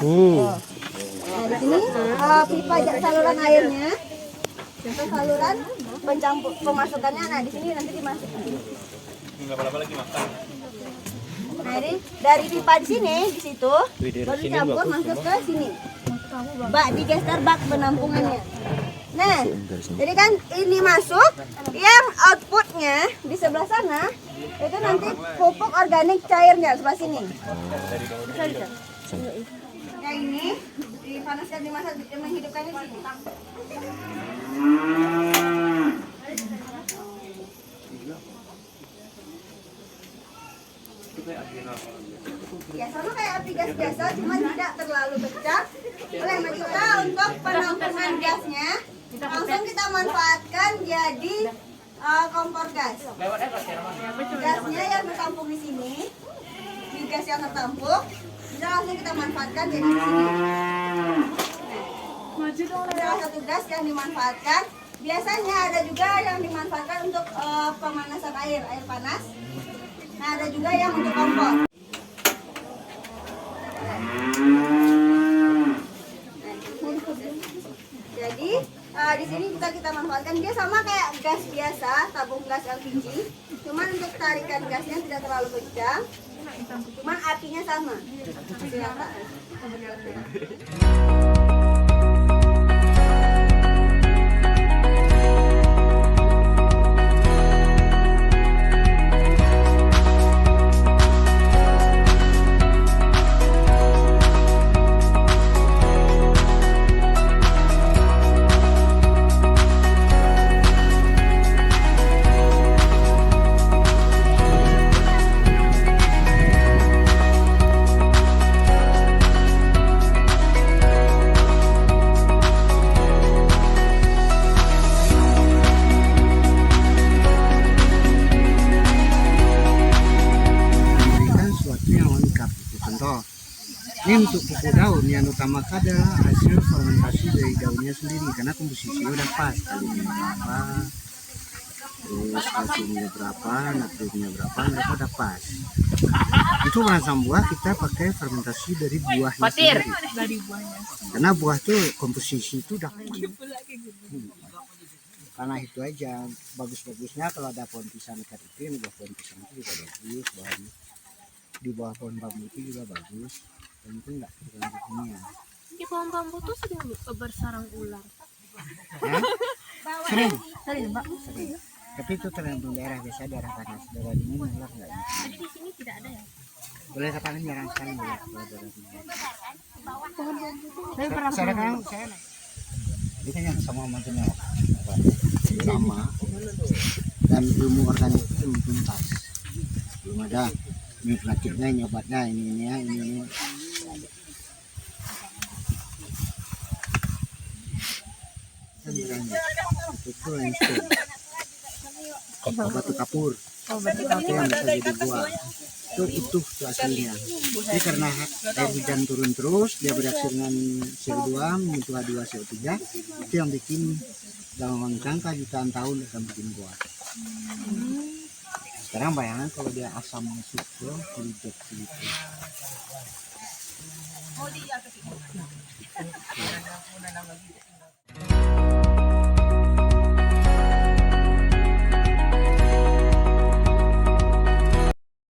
Nah, di sini pipa saluran airnya. Untuk saluran pencampur pemasukannya, nah di sini nanti dimasukkan. Nah ini dari pipa di sini, di situ baru dicampur masuk ke sini. Bak digester bak penampungannya. Nah, jadi kan ini masuk, yang outputnya di sebelah sana itu nanti pupuk organik cairnya sebelah sini. Bisa. Yang ini dipanaskan dimasak menghidupkannya di sini. Ya sama kayak api gas biasa, cuma tidak terlalu pecah. Oleh kita untuk penampungan gasnya langsung kita manfaatkan jadi kompor gas. Gasnya yang tertampung di sini, di gas yang tertampung, bisa langsung kita manfaatkan jadi di sini. Salah satu gas yang dimanfaatkan. Biasanya ada juga yang dimanfaatkan untuk pemanasan air panas. Nah ada juga yang untuk kompor. Jadi di sini kita manfaatkan, dia sama kayak gas biasa, tabung gas LPG. Cuman untuk tarikan gasnya tidak terlalu kencang, cuman apinya sama. Ini untuk pupuk daun yang utama adalah hasil fermentasi dari daunnya sendiri, karena komposisinya udah pas, kalinya berapa, terus kalsiumnya berapa, natriumnya berapa, mereka udah pas. Itu merangsang buah kita pakai fermentasi dari buahnya sendiri. Karena buah tuh komposisi itu udah pas. Karena itu aja bagus-bagusnya kalau ada pohon pisang ikat itu, buah pohon pisang itu juga bagus, bahannya. Di bawah pohon bambu itu juga bagus. Tentu enggak terganggu kimia. Di pohon bambu tuh sering bersarang ular. Ya? Sering, Mbak. Sering. Tapi itu tergantung daerah, biasa daerah panas, daerah dingin ular enggak. Jadi di sini tidak ada ya? Boleh katakan jarang sekali ular kalau daerah dingin. Pohon bambu tuh. Saya ini kan yang sama macamnya lama dan ilmu organik itu belum tuntas, belum ada. Ini penyakitnya, ini obatnya, ini. Itu langsung batu kapur. Itu yang bisa jadi buah. Itu utuh tuh aslinya. Ini karena air hujan turun terus, dia bereaksi dengan CO2, menyentuh H2, CO3. Itu yang bikin dalam jangka jutaan tahun akan bikin buah. Sekarang bayangkan kalau dia asam masuk ke kulit gitu.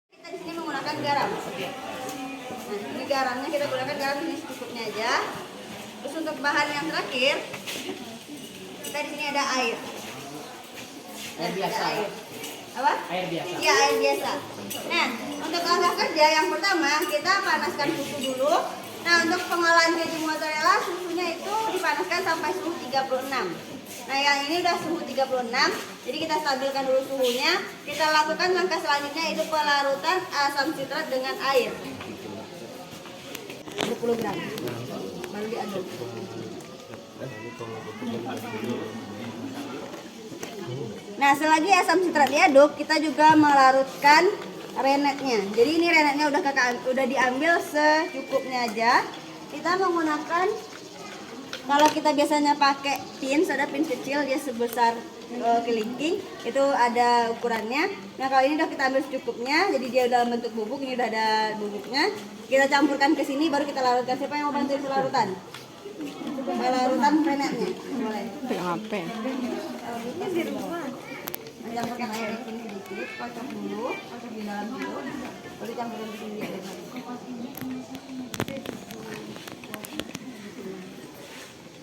Kita di sini menggunakan garam. Nah, ini garamnya kita gunakan garam ini secukupnya aja. Terus untuk bahan yang terakhir, kita di sini ada air. Air biasa. Air. Apa? Air biasa. Iya, air biasa. Nah, untuk langkah kerja yang pertama kita panaskan susu dulu. Nah, untuk pengolahan keju mozzarella susunya itu dipanaskan sampai suhu 36. Nah, yang ini udah suhu 36. Jadi kita stabilkan dulu suhunya. Kita lakukan langkah selanjutnya itu pelarutan asam sitrat dengan air. 20 gram. Baru diaduk. Nah, selagi asam sitrat diaduk, kita juga melarutkan renetnya. Jadi ini renetnya udah diambil secukupnya aja. Kita menggunakan, kalau kita biasanya pakai pins, ada pins kecil dia sebesar kelingking itu ada ukurannya. Nah kalau ini udah kita ambil secukupnya, jadi dia dalam bentuk bubuk, ini udah ada bubuknya. Kita campurkan ke sini, baru kita larutkan. Siapa yang mau bantuin larutan? Larutan renetnya, boleh. Pegang HP. Ini di rumah. Nah, campurkan air di sini sedikit, kocok dulu, kocok di dalam dulu, baru campurkan di sini air.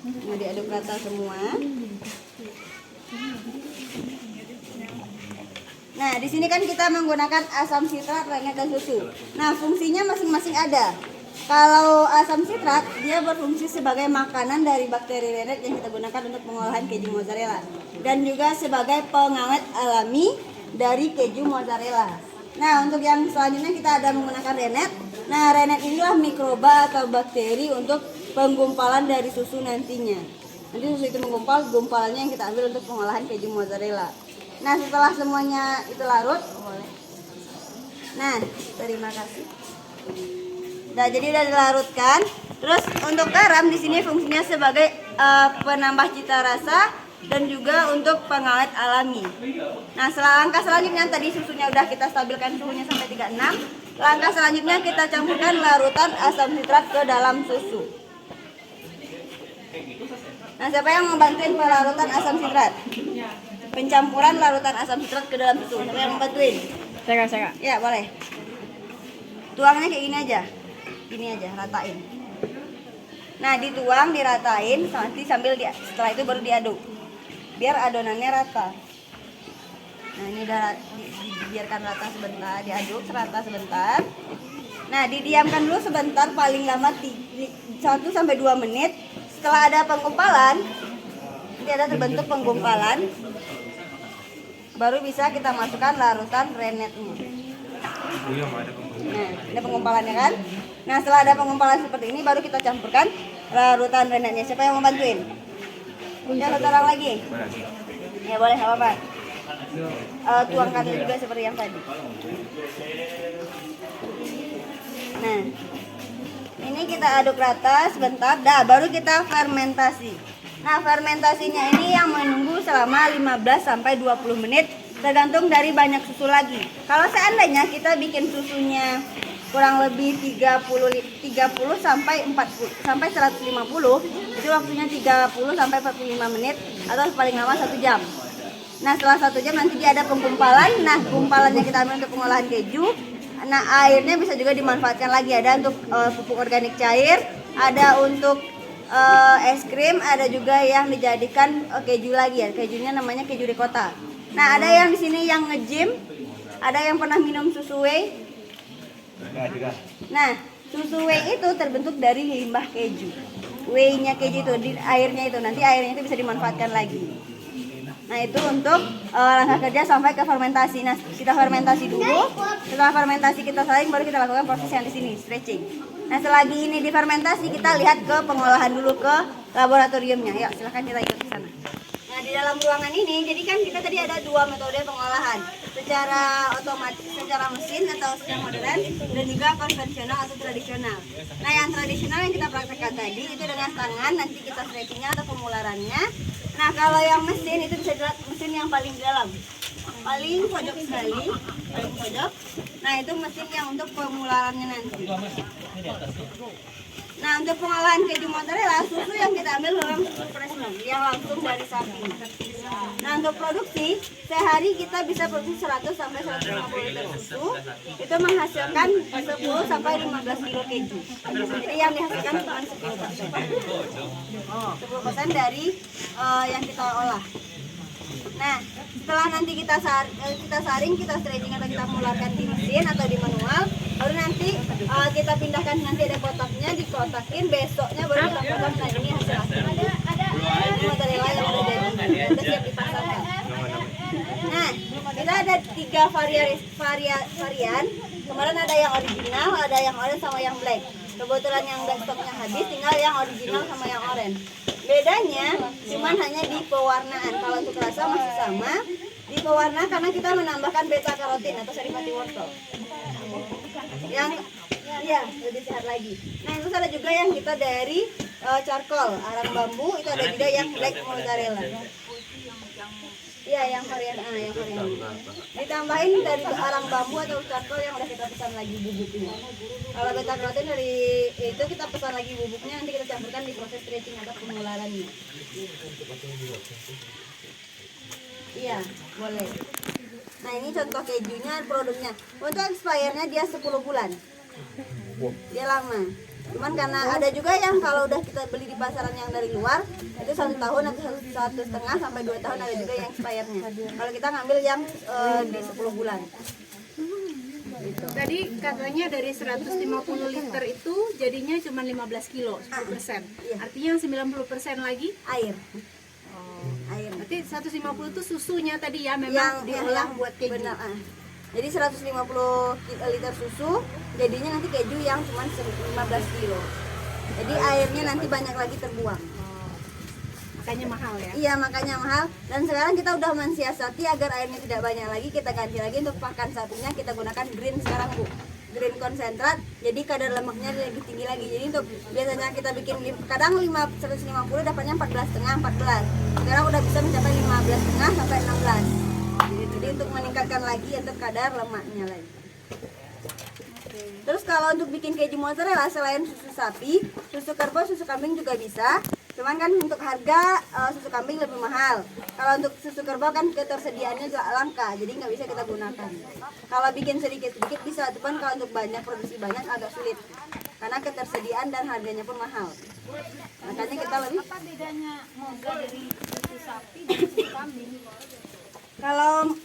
Nah, diaduk rata semua. Nah, di sini kan kita menggunakan asam sitrat, renget, dan susu. Nah, fungsinya masing-masing ada. Kalau asam sitrat, dia berfungsi sebagai makanan dari bakteri rennet yang kita gunakan untuk pengolahan keju mozzarella. Dan juga sebagai pengawet alami dari keju mozzarella. Nah, untuk yang selanjutnya kita ada menggunakan rennet. Nah, rennet inilah mikroba atau bakteri untuk penggumpalan dari susu nantinya. Nanti susu itu menggumpal, gumpalannya yang kita ambil untuk pengolahan keju mozzarella. Nah, setelah semuanya itu larut, nah, terima kasih. Nah, jadi udah dilarutkan. Terus untuk garam di sini fungsinya sebagai penambah cita rasa dan juga untuk pengawet alami. Nah, langkah selanjutnya tadi susunya udah kita stabilkan suhunya sampai 36. Langkah selanjutnya kita campurkan larutan asam sitrat ke dalam susu. Nah, siapa yang mau bantuin pelarutan asam sitrat? Pencampuran larutan asam sitrat ke dalam susu. Siapa yang mau bantuin? Saya. Ya, boleh. Tuangnya kayak gini aja. Gini aja, ratain. Nah, dituang, diratain, nanti setelah itu baru diaduk. Biar adonannya rata. Nah, ini udah dibiarkan rata sebentar, diaduk serata sebentar. Nah, didiamkan dulu sebentar, paling lama 1 sampai 2 menit. Setelah ada penggumpalan, nanti ada terbentuk penggumpalan, baru bisa kita masukkan larutan rennetnya. Nah, ada penggumpalannya kan? Nah, setelah ada penggumpalan seperti ini, baru kita campurkan larutan rennetnya. Siapa yang mau bantuin? Yang tolong lagi? Ya boleh, nggak apa-apa. Tuangkan juga seperti yang tadi. Nah, ini kita aduk rata sebentar, baru kita fermentasi. Nah, fermentasinya ini yang menunggu selama 15 sampai 20 menit, tergantung dari banyak susu lagi. Kalau seandainya kita bikin susunya kurang lebih 30 sampai 40 sampai 150, itu waktunya 30 sampai 45 menit atau paling lama 1 jam. Nah, setelah 1 jam nanti dia ada penggumpalan. Nah, gumpalannya kita ambil untuk pengolahan keju. Nah, airnya bisa juga dimanfaatkan lagi, ada untuk pupuk organik cair, ada untuk es krim, ada juga yang dijadikan keju lagi ya. Kejunya namanya keju ricotta. Nah, ada yang di sini yang nge-gym, ada yang pernah minum susu whey. Nah, susu whey itu terbentuk dari limbah keju. Whey-nya keju itu, di airnya itu, nanti airnya itu bisa dimanfaatkan lagi. Nah, itu untuk langkah kerja sampai ke fermentasi. Nah, kita fermentasi dulu. Setelah fermentasi kita saring, baru kita lakukan proses yang di sini, stretching. Nah, selagi ini difermentasi, kita lihat ke pengolahan dulu ke laboratoriumnya. Yuk, silahkan kita ikut ke sana. Nah, di dalam ruangan ini, jadi kan kita tadi ada 2 metode pengolahan, secara otomatis, secara mesin atau secara modern, dan juga konvensional atau tradisional. Nah, yang tradisional yang kita praktekkan tadi itu dengan tangan, nanti kita stretchingnya atau pemularannya. Nah, kalau yang mesin itu bisa dilihat mesin yang paling dalam, paling pojok sekali, paling pojok. Nah, itu mesin yang untuk pemularannya nanti. Nah, untuk pengolahan keju mozzarella, susu yang kita ambil memang susu fresh milk, yang langsung dari sapi. Nah, untuk produksi, sehari kita bisa produksi 100 sampai 150 liter susu. Itu menghasilkan 10 sampai 15 kilo keju. Jadi yang dihasilkan cuma 10%. 10% dari yang kita olah. Nah, setelah nanti kita saring, kita stretching atau kita mularkan di mesin atau di manual, baru nanti kita pindahkan, nanti ada kotaknya, dikotakin, besoknya baru kita potong. Nah, ini hasil mozzarella yang udah jadi, udah siap dipasarkan. Nah, kita ada 3 varian. Kemarin ada yang original, ada yang orange sama yang black. Kebetulan yang black stoknya habis, tinggal yang original sama yang orange. Bedanya cuman hanya di pewarnaan. Kalau untuk rasa masih sama. Di pewarna karena kita menambahkan beta karotin atau saripati wortel. Yang ya lebih sehat lagi. Nah, terus ada juga yang kita dari charcoal, arang bambu, itu ada juga yang black mozzarella. Iya, yang Korean, yang Korean. Ditambahin dari arang bambu atau charcoal yang udah kita pesan lagi bubuknya. Kalau beta karotin dari itu kita pesan lagi bubuknya, nanti kita campurkan di proses stretching atau pengularannya. Iya, boleh. Nah, ini contoh kejunya, produknya. Untuk expirednya dia 10 bulan. Dia lama. Cuman karena ada juga yang kalau udah kita beli di pasaran yang dari luar itu 1 tahun atau 1,5 sampai 2 tahun, ada juga yang expirednya. Kalau kita ngambil yang di 10 bulan. Tadi katanya dari 150 liter itu jadinya cuma 15 kilo, 10%. Artinya yang 90% lagi Air. Air. berarti 150 itu susunya tadi ya memang diolah buat keju. Benar. Jadi 150 liter susu, jadinya nanti keju yang cuma 15 kilo. Jadi airnya nanti banyak lagi terbuang. Makanya mahal ya. Iya, makanya mahal. Dan sekarang kita udah mensiasati agar airnya tidak banyak lagi, kita ganti lagi untuk pakan sapinya kita gunakan green sekarang, Bu. Green konsentrat, jadi kadar lemaknya lebih tinggi lagi. Jadi untuk biasanya kita bikin kadang 150 dapatnya 14,5, 14. Sekarang udah bisa mencapai 15,5 sampai 16. Jadi untuk meningkatkan lagi untuk kadar lemaknya lagi. Terus kalau untuk bikin keju mozzarella selain susu sapi, susu kerbau, susu kambing juga bisa. Cuman kan untuk harga susu kambing lebih mahal. Kalau untuk susu kerbau kan ketersediaannya juga langka, jadi nggak bisa kita gunakan. Kalau bikin sedikit-sedikit bisa, cuman kalau untuk banyak, produksi banyak agak sulit. Karena ketersediaan dan harganya pun mahal. Makanya kita lebih. Apa bedanya moza dari susu sapi dan susu kambing? Kalau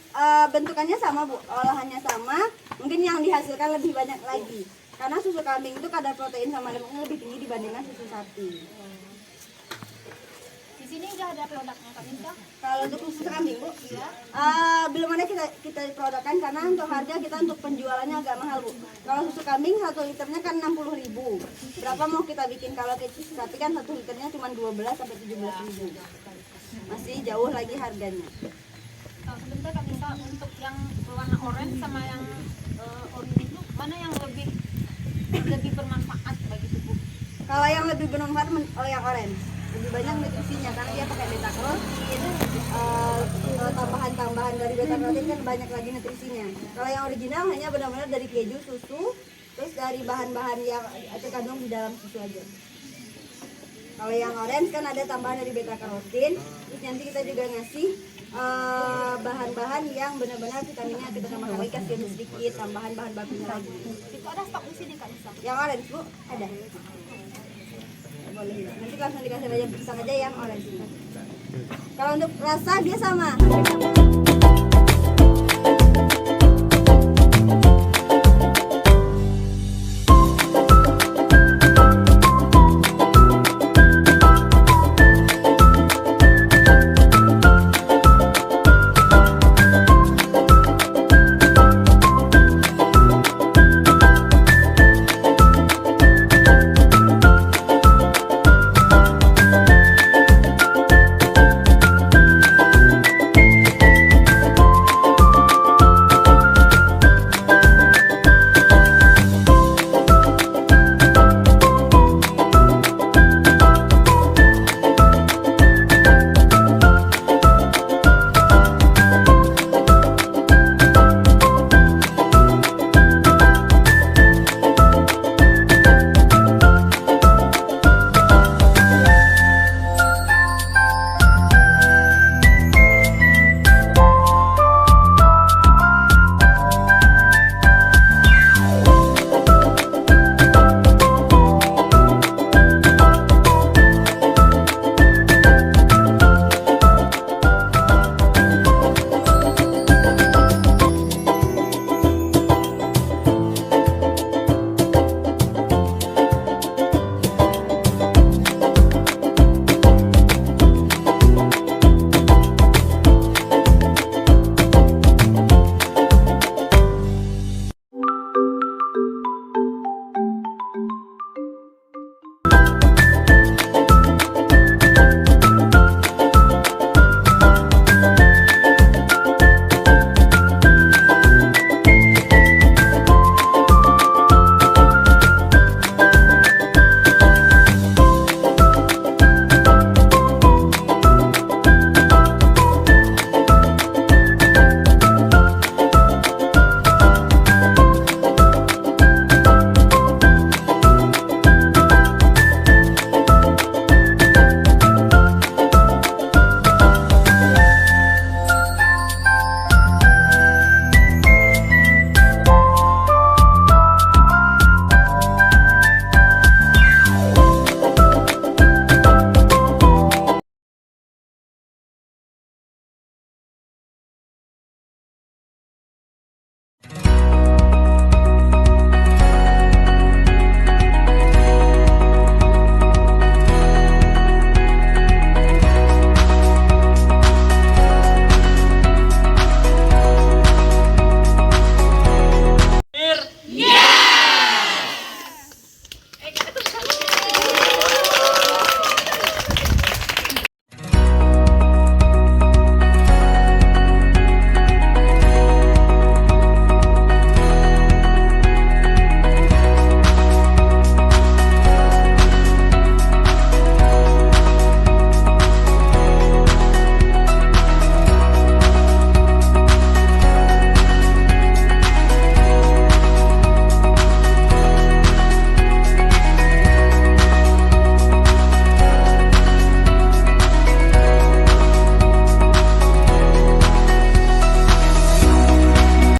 bentukannya sama, Bu, olahannya sama, mungkin yang dihasilkan lebih banyak lagi. Karena susu kambing itu kadar protein sama lemaknya lebih tinggi dibandingkan susu sapi. Di sini udah ada produknya Kak Nisa? Kalau untuk susu kambing, Bu, belum ada kita produkkan karena untuk harga kita untuk penjualannya agak mahal, Bu. Kalau susu kambing 1 liternya kan 60.000. Berapa mau kita bikin? Kalau susu sapi kan 1 liternya cuma 12 sampai 17.000. Masih jauh lagi harganya. Sebentar Kak Nisa, untuk yang warna oranye sama yang oranye itu mana yang lebih bermanfaat bagi tubuh? Kalau yang lebih bermanfaat yang orange, lebih banyak nutrisinya karena dia pakai beta karotin, tambahan-tambahan dari beta karotin kan banyak lagi nutrisinya. Kalau yang original hanya benar-benar dari keju, susu, terus dari bahan-bahan yang terkandung di dalam susu aja. Kalau yang orange kan ada tambahan dari beta karotin, terus nanti kita juga ngasih bahan-bahan yang benar-benar vitaminnya kita tambahkan lagi, kasih sedikit tambahan bahan bakunya lagi. Itu ada stok di sini Kak Nisa? Yang orange, Bu, ada. Boleh. Nanti langsung dikasih aja, pisang aja yang orange. Kalau untuk rasa dia sama.